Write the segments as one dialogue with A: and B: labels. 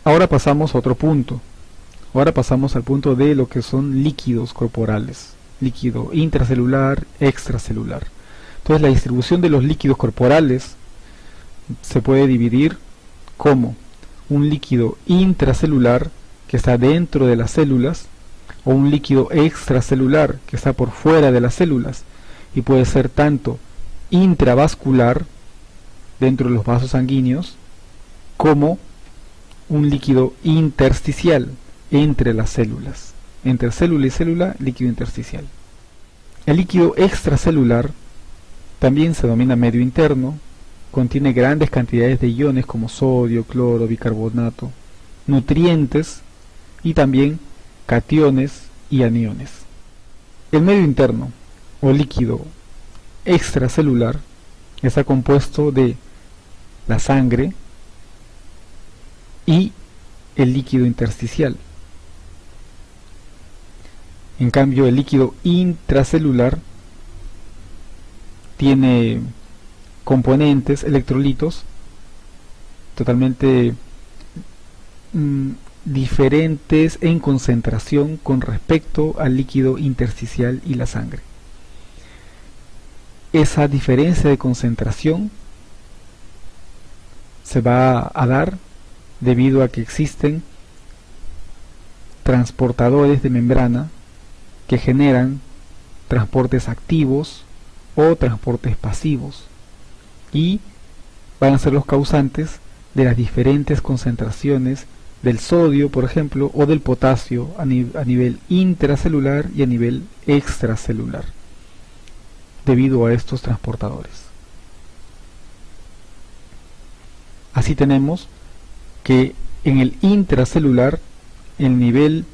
A: Ahora pasamos a otro punto. Ahora pasamos al punto de lo que son líquidos corporales. Líquido intracelular, extracelular. Entonces la distribución de los líquidos corporales se puede dividir como un líquido intracelular que está dentro de las células o un líquido extracelular que está por fuera de las células, y puede ser tanto intravascular dentro de los vasos sanguíneos como un líquido intersticial entre las células. Entre célula y célula, líquido intersticial. El líquido extracelular también se denomina medio interno, contiene grandes cantidades de iones como sodio, cloro, bicarbonato, nutrientes y también cationes y aniones. El medio interno o líquido extracelular está compuesto de la sangre y el líquido intersticial. En cambio, el líquido intracelular tiene componentes, electrolitos, totalmente diferentes en concentración con respecto al líquido intersticial y la sangre. Esa diferencia de concentración se va a dar debido a que existen transportadores de membrana que generan transportes activos o transportes pasivos y van a ser los causantes de las diferentes concentraciones del sodio, por ejemplo, o del potasio a nivel intracelular y a nivel extracelular, debido a estos transportadores. Así tenemos que en el intracelular el nivel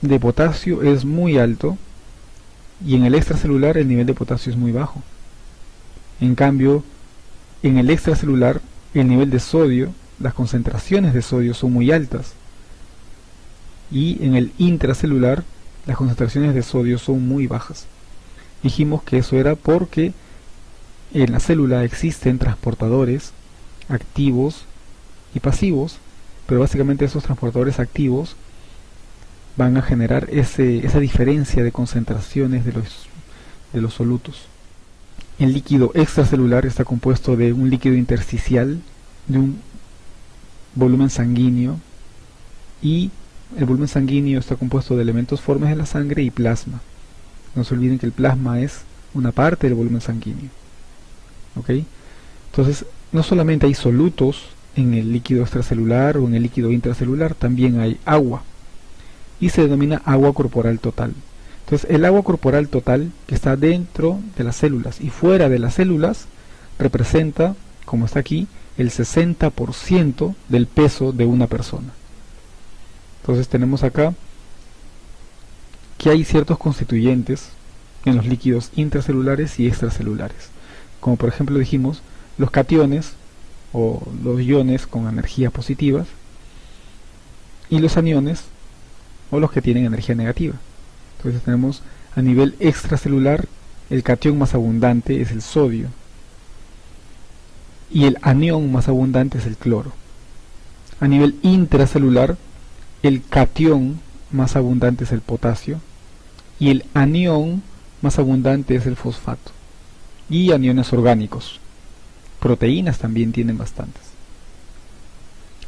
A: de potasio es muy alto y en el extracelular el nivel de potasio es muy bajo. En cambio, en el extracelular el nivel de sodio, las concentraciones de sodio son muy altas, y en el intracelular las concentraciones de sodio son muy bajas. Dijimos que eso era porque en la célula existen transportadores activos y pasivos, pero básicamente esos transportadores activos van a generar esa diferencia de concentraciones de los solutos. El líquido extracelular está compuesto de un líquido intersticial, de un volumen sanguíneo, y el volumen sanguíneo está compuesto de elementos formes de la sangre y plasma. No se olviden que el plasma es una parte del volumen sanguíneo. ¿Ok? Entonces, no solamente hay solutos en el líquido extracelular o en el líquido intracelular, también hay agua, y se denomina agua corporal total. Entonces, el agua corporal total que está dentro de las células y fuera de las células representa, como está aquí, el 60% del peso de una persona. Entonces tenemos acá que hay ciertos constituyentes en los líquidos intracelulares y extracelulares, como por ejemplo dijimos los cationes o los iones con energías positivas y los aniones o los que tienen energía negativa. Entonces tenemos a nivel extracelular el catión más abundante es el sodio y el anión más abundante es el cloro. A nivel intracelular el catión más abundante es el potasio y el anión más abundante es el fosfato. Y aniones orgánicos, proteínas también tienen bastantes.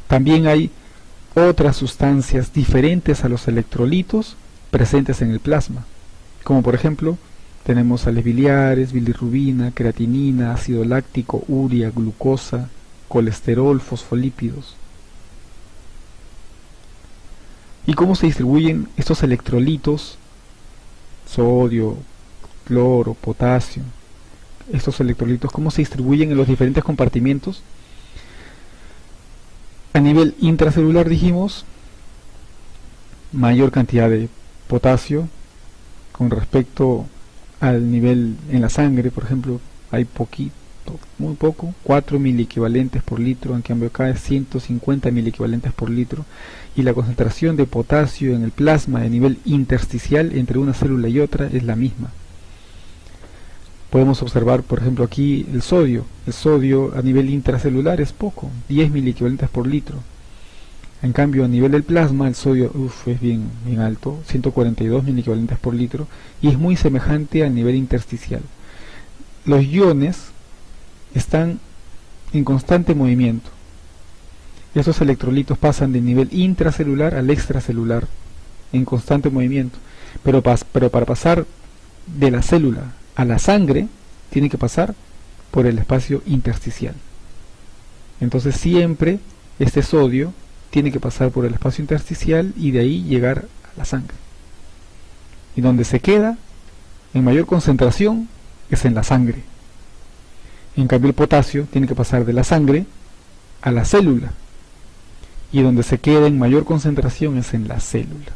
A: También hay otras sustancias diferentes a los electrolitos presentes en el plasma, como por ejemplo tenemos sales biliares, bilirrubina, creatinina, ácido láctico, urea, glucosa, colesterol, fosfolípidos. ¿Y cómo se distribuyen estos electrolitos? Sodio, cloro, potasio. Estos electrolitos, ¿cómo se distribuyen en los diferentes compartimientos? A nivel intracelular dijimos, mayor cantidad de potasio con respecto al nivel en la sangre, por ejemplo, hay poquito, muy poco, 4 miliequivalentes por litro, en cambio acá es 150 miliequivalentes por litro, y la concentración de potasio en el plasma a nivel intersticial entre una célula y otra es la misma. Podemos observar, por ejemplo, aquí el sodio a nivel intracelular es poco, 10 miliequivalentes por litro, En cambio, a nivel del plasma, el sodio es bien alto, 142 miliequivalentes por litro, y es muy semejante al nivel intersticial. Los iones están en constante movimiento. Estos electrolitos pasan del nivel intracelular al extracelular en constante movimiento, pero para pasar de la célula a la sangre tiene que pasar por el espacio intersticial. Entonces siempre este sodio tiene que pasar por el espacio intersticial y de ahí llegar a la sangre. Y donde se queda en mayor concentración es en la sangre. En cambio el potasio tiene que pasar de la sangre a la célula, y donde se queda en mayor concentración es en la célula.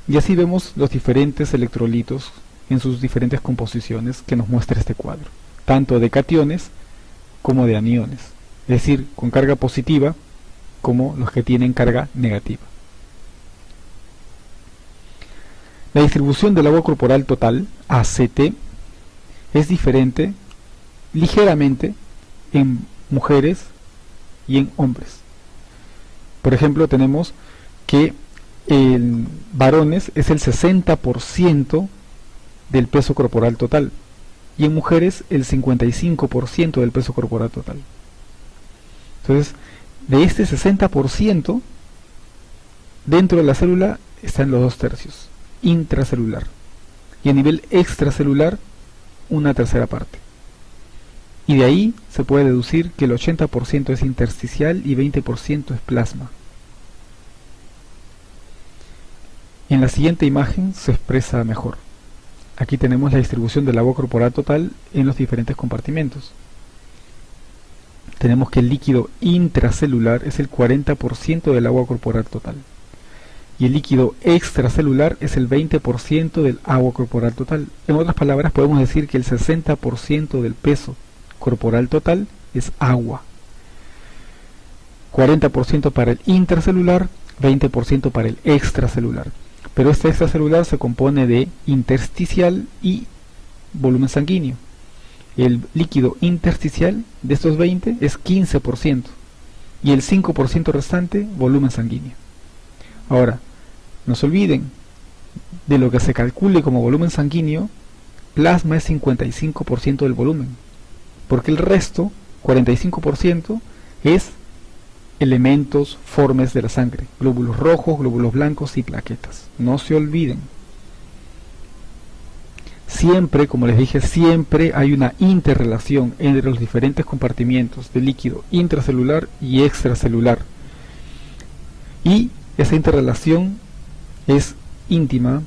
A: Y así vemos los diferentes electrolitos en sus diferentes composiciones que nos muestra este cuadro, tanto de cationes como de aniones, es decir, con carga positiva como los que tienen carga negativa. La distribución del agua corporal total, ACT, es diferente ligeramente en mujeres y en hombres. Por ejemplo, tenemos que en varones es el 60% del peso corporal total y en mujeres el 55% del peso corporal total. Entonces, de este 60%, dentro de la célula están los 2/3, intracelular, y a nivel extracelular, una tercera parte. Y de ahí se puede deducir que el 80% es intersticial y 20% es plasma. En la siguiente imagen se expresa mejor. Aquí tenemos la distribución del agua corporal total en los diferentes compartimentos. Tenemos que el líquido intracelular es el 40% del agua corporal total. Y el líquido extracelular es el 20% del agua corporal total. En otras palabras, podemos decir que el 60% del peso corporal total es agua. 40% para el intracelular, 20% para el extracelular. Pero este extracelular se compone de intersticial y volumen sanguíneo. El líquido intersticial de estos 20 es 15% y el 5% restante volumen sanguíneo. Ahora, no se olviden de lo que se calcule como volumen sanguíneo, plasma es 55% del volumen, porque el resto, 45%, es elementos formes de la sangre, glóbulos rojos, glóbulos blancos y plaquetas. No se olviden. Siempre, como les dije, siempre hay una interrelación entre los diferentes compartimientos del líquido intracelular y extracelular. Y esa interrelación es íntima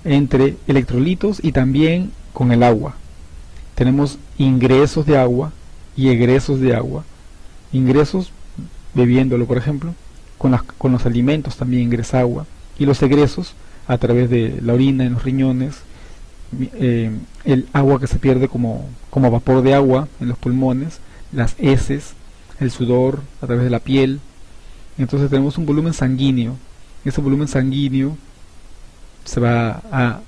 A: entre electrolitos y también con el agua. Tenemos ingresos de agua y egresos de agua. Ingresos bebiéndolo, por ejemplo, con los alimentos también ingresa agua, y los egresos a través de la orina en los riñones, el agua que se pierde como vapor de agua en los pulmones, las heces, el sudor a través de la piel. Entonces tenemos un volumen sanguíneo. Ese volumen sanguíneo se va a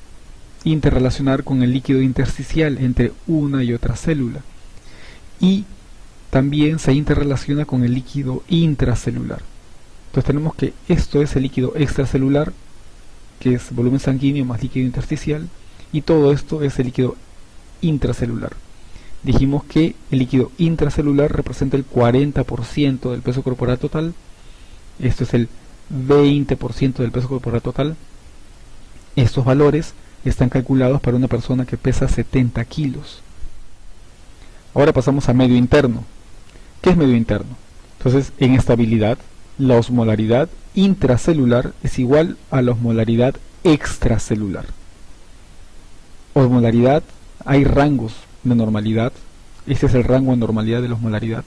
A: interrelacionar con el líquido intersticial entre una y otra célula, y también se interrelaciona con el líquido intracelular. Entonces tenemos que esto es el líquido extracelular, que es volumen sanguíneo más líquido intersticial, y todo esto es el líquido intracelular. Dijimos que el líquido intracelular representa el 40% del peso corporal total, esto es el 20% del peso corporal total. Estos valores están calculados para una persona que pesa 70 kilos. Ahora pasamos a medio interno. ¿Qué es medio interno? Entonces, en estabilidad, la osmolaridad intracelular es igual a la osmolaridad extracelular. Osmolaridad, hay rangos de normalidad. Este es el rango de normalidad de la osmolaridad.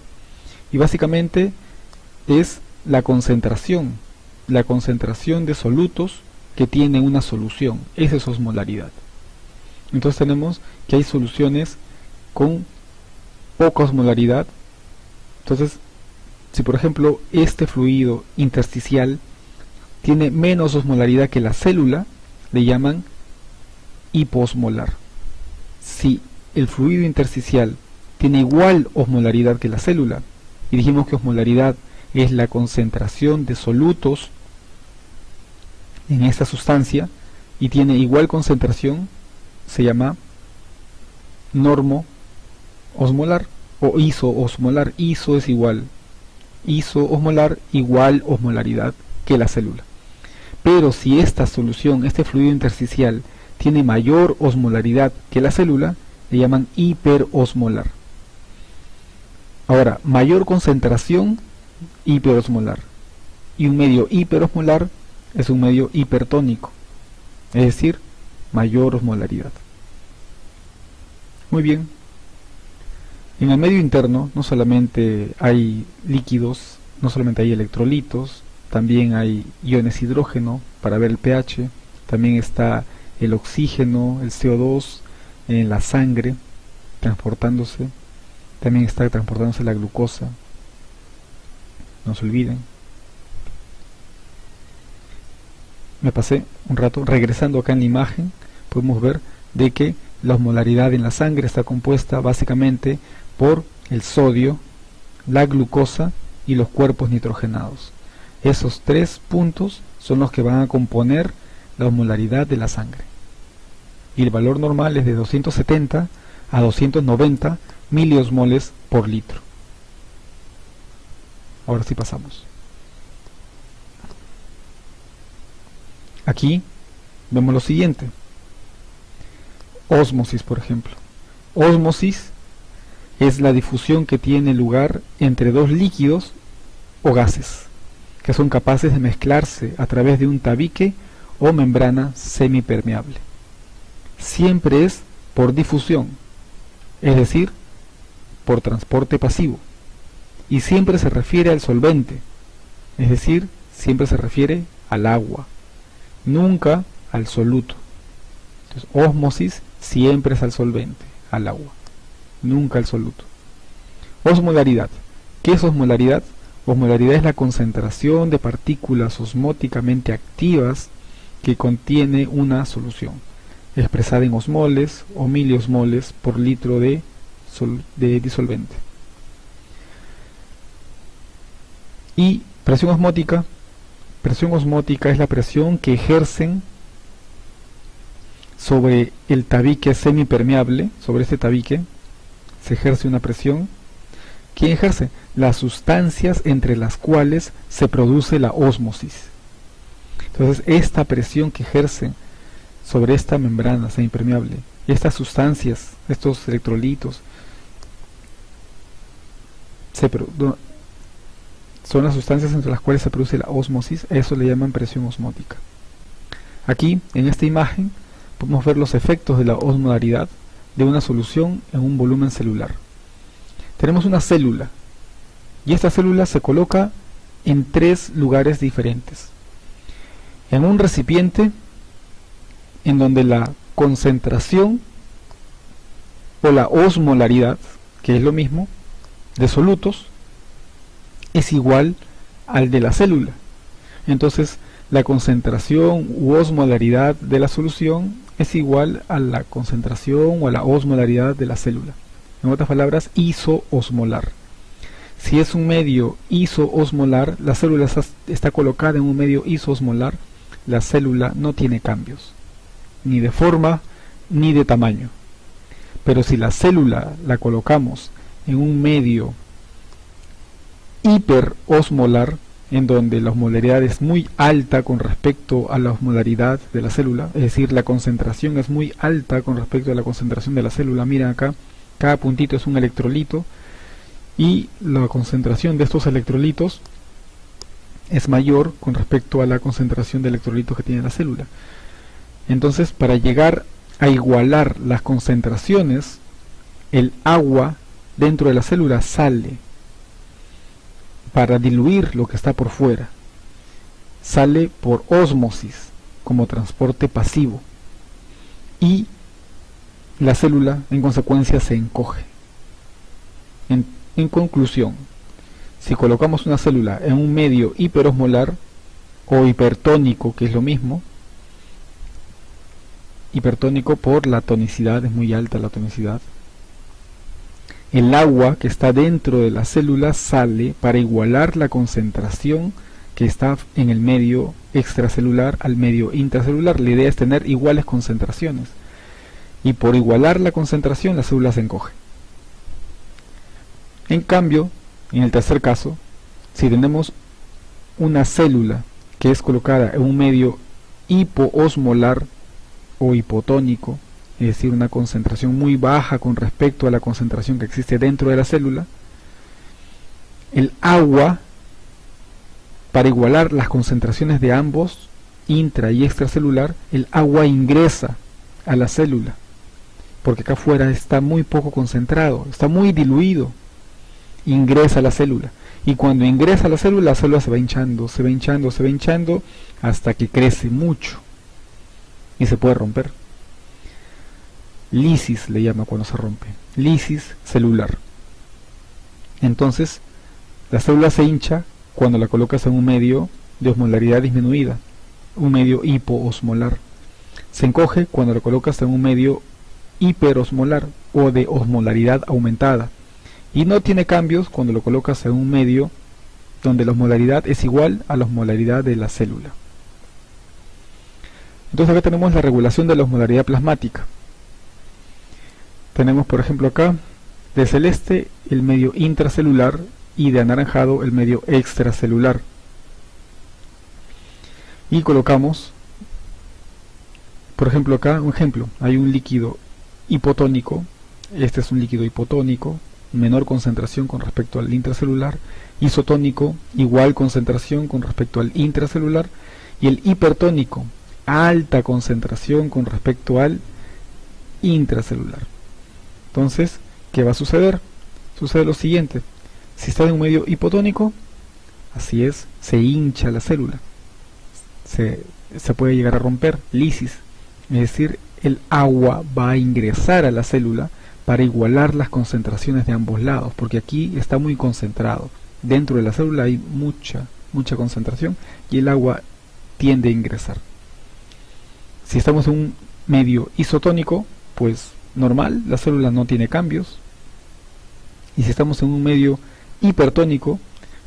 A: Y básicamente es la concentración de solutos que tienen una solución. Esa es osmolaridad. Entonces tenemos que hay soluciones con poca osmolaridad. Entonces, si por ejemplo este fluido intersticial tiene menos osmolaridad que la célula, le llaman hiposmolar. Si el fluido intersticial tiene igual osmolaridad que la célula, y dijimos que osmolaridad es la concentración de solutos en esta sustancia y tiene igual concentración, se llama normo-osmolar o isoosmolar. Iso es igual, isoosmolar igual osmolaridad que la célula. Pero si esta solución, este fluido intersticial, tiene mayor osmolaridad que la célula, le llaman hiperosmolar. Ahora, mayor concentración, hiperosmolar. Y un medio hiperosmolar es un medio hipertónico, es decir, mayor osmolaridad. Muy bien. En el medio interno no solamente hay líquidos, no solamente hay electrolitos, también hay iones hidrógeno para ver el pH, también está el oxígeno, el CO2 en la sangre transportándose, también está transportándose la glucosa, no se olviden. Me pasé un rato, regresando acá en la imagen, podemos ver de que la osmolaridad en la sangre está compuesta básicamente por el sodio, la glucosa y los cuerpos nitrogenados. Esos tres puntos son los que van a componer la osmolaridad de la sangre. Y el valor normal es de 270 a 290 miliosmoles por litro. Ahora sí pasamos. Aquí vemos lo siguiente. Ósmosis, por ejemplo. Ósmosis es la difusión que tiene lugar entre dos líquidos o gases que son capaces de mezclarse a través de un tabique o membrana semipermeable. Siempre es por difusión, es decir, por transporte pasivo, y siempre se refiere al solvente, es decir, siempre se refiere al agua, nunca al soluto. Entonces, ósmosis siempre es al solvente, al agua, nunca al soluto. Osmolaridad. ¿Qué es osmolaridad? Osmolaridad es la concentración de partículas osmóticamente activas que contiene una solución, expresada en osmoles o miliosmoles por litro de disolvente. Y presión osmótica. Presión osmótica es la presión que ejercen sobre el tabique semipermeable. Sobre este tabique se ejerce una presión. ¿Quién ejerce? Las sustancias entre las cuales se produce la ósmosis. Entonces, esta presión que ejercen sobre esta membrana semipermeable, estas sustancias, estos electrolitos, son las sustancias entre las cuales se produce la ósmosis. Eso le llaman presión osmótica. Aquí, en esta imagen, podemos ver los efectos de la osmolaridad de una solución en un volumen celular. Tenemos una célula, y esta célula se coloca en tres lugares diferentes. En un recipiente en donde la concentración o la osmolaridad, que es lo mismo, de solutos, es igual al de la célula. Entonces, la concentración u osmolaridad de la solución es igual a la concentración o a la osmolaridad de la célula. En otras palabras, isoosmolar. Si es un medio isoosmolar, la célula está colocada en un medio isoosmolar, la célula no tiene cambios, ni de forma ni de tamaño. Pero si la célula la colocamos en un medio hiperosmolar, en donde la osmolaridad es muy alta con respecto a la osmolaridad de la célula, es decir, la concentración es muy alta con respecto a la concentración de la célula. Miren acá, cada puntito es un electrolito y la concentración de estos electrolitos es mayor con respecto a la concentración de electrolitos que tiene la célula. Entonces, para llegar a igualar las concentraciones, el agua dentro de la célula sale para diluir lo que está por fuera. Sale por ósmosis como transporte pasivo y la célula en consecuencia se encoge. En conclusión, si colocamos una célula en un medio hiperosmolar o hipertónico, que es lo mismo, hipertónico por la tonicidad, es muy alta la tonicidad, el agua que está dentro de la célula sale para igualar la concentración que está en el medio extracelular al medio intracelular. La idea es tener iguales concentraciones, y por igualar la concentración la célula se encoge. En cambio, en el tercer caso, si tenemos una célula que es colocada en un medio hipoosmolar o hipotónico, es decir, una concentración muy baja con respecto a la concentración que existe dentro de la célula, el agua, para igualar las concentraciones de ambos, intra y extracelular, el agua ingresa a la célula, porque acá afuera está muy poco concentrado, está muy diluido, ingresa a la célula. Y cuando ingresa a la célula se va hinchando, se va hinchando, se va hinchando, hasta que crece mucho y se puede romper. Lisis le llama cuando se rompe, lisis celular. Entonces, la célula se hincha cuando la colocas en un medio de osmolaridad disminuida, un medio hipoosmolar. Se encoge cuando la colocas en un medio hiperosmolar o de osmolaridad aumentada. Y no tiene cambios cuando lo colocas en un medio donde la osmolaridad es igual a la osmolaridad de la célula. Entonces acá tenemos la regulación de la osmolaridad plasmática. Tenemos por ejemplo acá de celeste el medio intracelular y de anaranjado el medio extracelular. Y colocamos, por ejemplo acá, un ejemplo, hay un líquido hipotónico, este es un líquido hipotónico, menor concentración con respecto al intracelular, isotónico, igual concentración con respecto al intracelular, y el hipertónico, alta concentración con respecto al intracelular. Entonces, ¿qué va a suceder? Sucede lo siguiente: si está en un medio hipotónico, así es, se hincha la célula, se puede llegar a romper, lisis, es decir, el agua va a ingresar a la célula para igualar las concentraciones de ambos lados, porque aquí está muy concentrado. Dentro de la célula hay mucha concentración y el agua tiende a ingresar. Si estamos en un medio isotónico, pues normal, la célula no tiene cambios. Y si estamos en un medio hipertónico,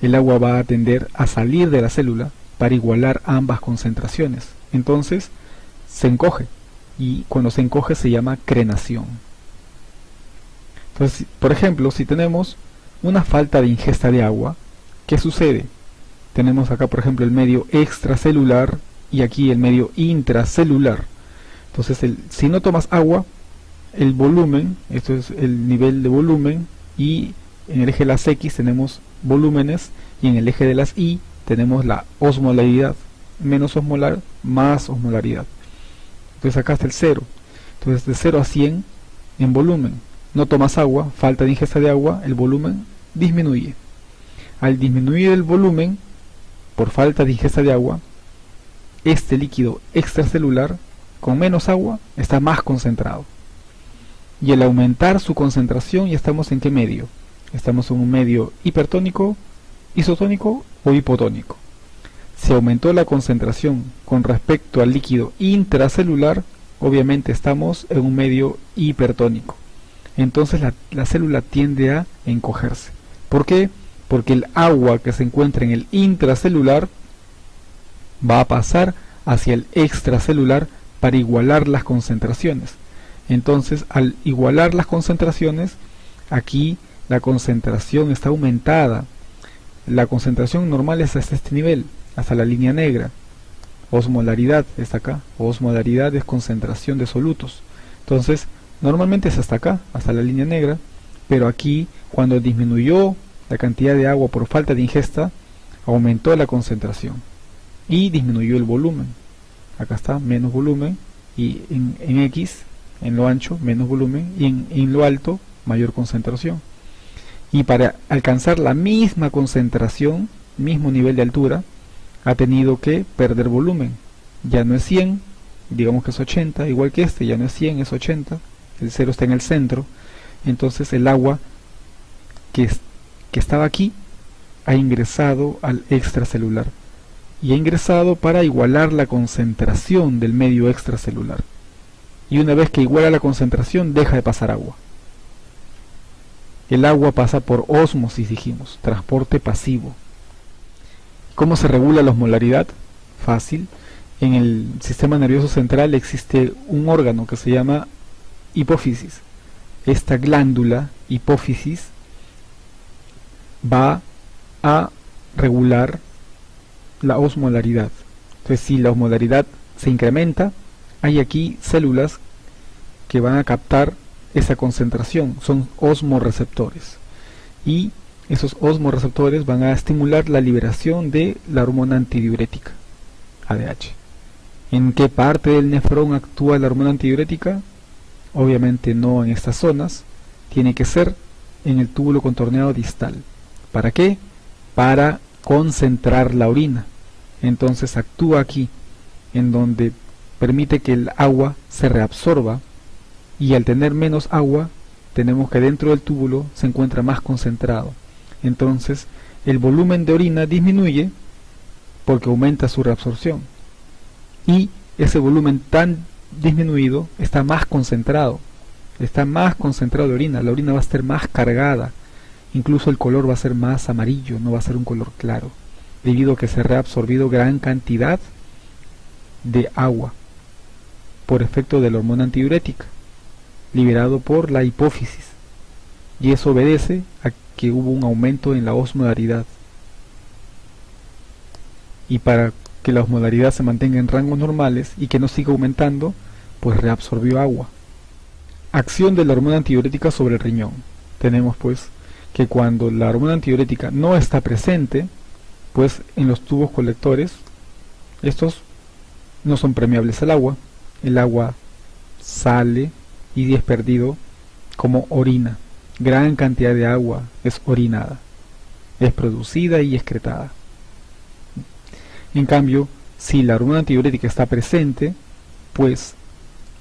A: el agua va a tender a salir de la célula para igualar ambas concentraciones. Entonces se encoge, y cuando se encoge se llama crenación. Entonces, por ejemplo, si tenemos una falta de ingesta de agua, ¿qué sucede? Tenemos acá, por ejemplo, el medio extracelular y aquí el medio intracelular. Entonces, si no tomas agua, el volumen, esto es el nivel de volumen, y en el eje de las X tenemos volúmenes, y en el eje de las Y tenemos la osmolaridad, menos osmolar, más osmolaridad. Entonces acá está el 0. Entonces de 0 a 100 en volumen. No tomas agua, falta de ingesta de agua, el volumen disminuye. Al disminuir el volumen, por falta de ingesta de agua, este líquido extracelular, con menos agua, está más concentrado. Y al aumentar su concentración, ya estamos en qué medio. Estamos en un medio hipertónico, isotónico o hipotónico. Si aumentó la concentración con respecto al líquido intracelular, obviamente estamos en un medio hipertónico. Entonces la célula tiende a encogerse. ¿Por qué? Porque el agua que se encuentra en el intracelular va a pasar hacia el extracelular para igualar las concentraciones. Entonces, al igualar las concentraciones, aquí la concentración está aumentada. La concentración normal es hasta este nivel, hasta la línea negra. Osmolaridad está acá. Osmolaridad es concentración de solutos. Entonces, normalmente es hasta acá, hasta la línea negra, pero aquí, cuando disminuyó la cantidad de agua por falta de ingesta, aumentó la concentración y disminuyó el volumen. Acá está, menos volumen, y en X, en lo ancho, menos volumen, y en lo alto, mayor concentración. Y para alcanzar la misma concentración, mismo nivel de altura, ha tenido que perder volumen. Ya no es 100, digamos que es 80, igual que este, ya no es 100, es 80. El 0 está en el centro. Entonces el agua que estaba aquí ha ingresado al extracelular, y ha ingresado para igualar la concentración del medio extracelular, y una vez que iguala la concentración deja de pasar agua. El agua pasa por ósmosis, dijimos, transporte pasivo. ¿Cómo se regula la osmolaridad? Fácil. En el sistema nervioso central existe un órgano que se llama hipófisis. Esta glándula, hipófisis, va a regular la osmolaridad. Entonces, si la osmolaridad se incrementa, hay aquí células que van a captar esa concentración, son osmorreceptores, y esos osmorreceptores van a estimular la liberación de la hormona antidiurética, ADH. ¿En qué parte del nefrón actúa la hormona antidiurética? Obviamente no en estas zonas, tiene que ser en el túbulo contorneado distal. ¿Para qué? Para concentrar la orina. Entonces actúa aquí, en donde permite que el agua se reabsorba, y al tener menos agua, tenemos que dentro del túbulo se encuentra más concentrado. Entonces el volumen de orina disminuye porque aumenta su reabsorción, y ese volumen tan disminuido está más concentrado de orina. La orina va a estar más cargada, incluso el color va a ser más amarillo, no va a ser un color claro, debido a que se ha reabsorbido gran cantidad de agua por efecto de la hormona antidiurética liberado por la hipófisis, y eso obedece a que hubo un aumento en la osmolaridad. Y para que la osmolaridad se mantenga en rangos normales y que no siga aumentando, pues reabsorbió agua. Acción de la hormona antidiurética sobre el riñón. Tenemos pues que cuando la hormona antidiurética no está presente, pues en los tubos colectores, estos no son permeables al agua, el agua sale y es perdido como orina. Gran cantidad de agua es orinada, es producida y excretada. En cambio, si la hormona antidiurética está presente, pues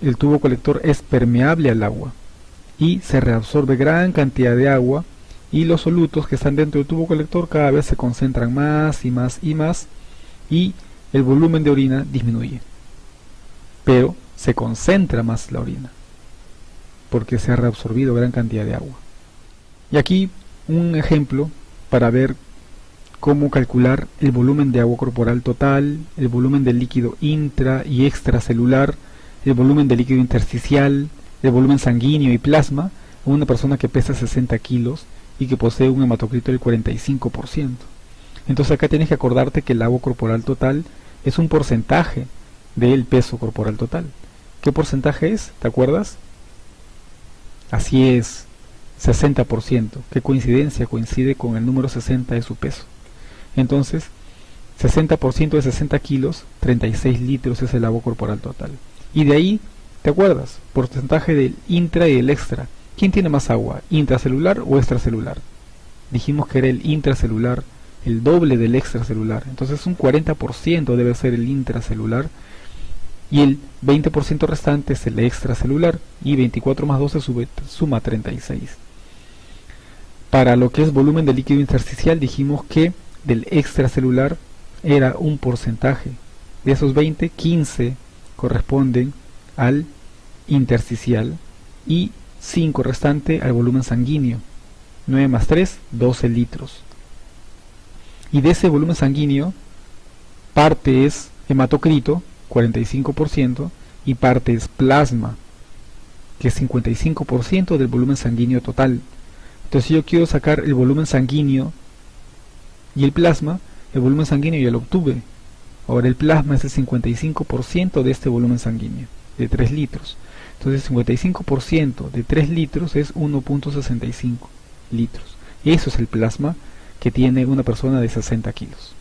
A: el tubo colector es permeable al agua y se reabsorbe gran cantidad de agua, y los solutos que están dentro del tubo colector cada vez se concentran más y más y más, y el volumen de orina disminuye, pero se concentra más la orina porque se ha reabsorbido gran cantidad de agua. Y aquí un ejemplo para ver cómo calcular el volumen de agua corporal total, el volumen del líquido intra y extracelular, el volumen del líquido intersticial, el volumen sanguíneo y plasma a una persona que pesa 60 kilos y que posee un hematocrito del 45%. Entonces acá tienes que acordarte que el agua corporal total es un porcentaje del peso corporal total. ¿Qué porcentaje es? ¿Te acuerdas? Así es, 60%. ¿Qué coincidencia? Coincide con el número 60 de su peso. Entonces, 60% de 60 kilos, 36 litros es el agua corporal total. Y de ahí, ¿te acuerdas? Porcentaje del intra y del extra. ¿Quién tiene más agua? ¿Intracelular o extracelular? Dijimos que era el intracelular, el doble del extracelular. Entonces un 40% debe ser el intracelular, y el 20% restante es el extracelular, y 24 más 12 suma 36. Para lo que es volumen de líquido intersticial, dijimos que del extracelular era un porcentaje. De esos 20, 15 corresponden al intersticial y 5 restante al volumen sanguíneo. 9 más 3, 12 litros. Y de ese volumen sanguíneo, parte es hematocrito, 45%, y parte es plasma, que es 55% del volumen sanguíneo total. Entonces si yo quiero sacar el volumen sanguíneo y el plasma, el volumen sanguíneo ya lo obtuve. Ahora el plasma es el 55% de este volumen sanguíneo, de 3 litros. Entonces 55% de 3 litros es 1.65 litros. Eso es el plasma que tiene una persona de 60 kilos.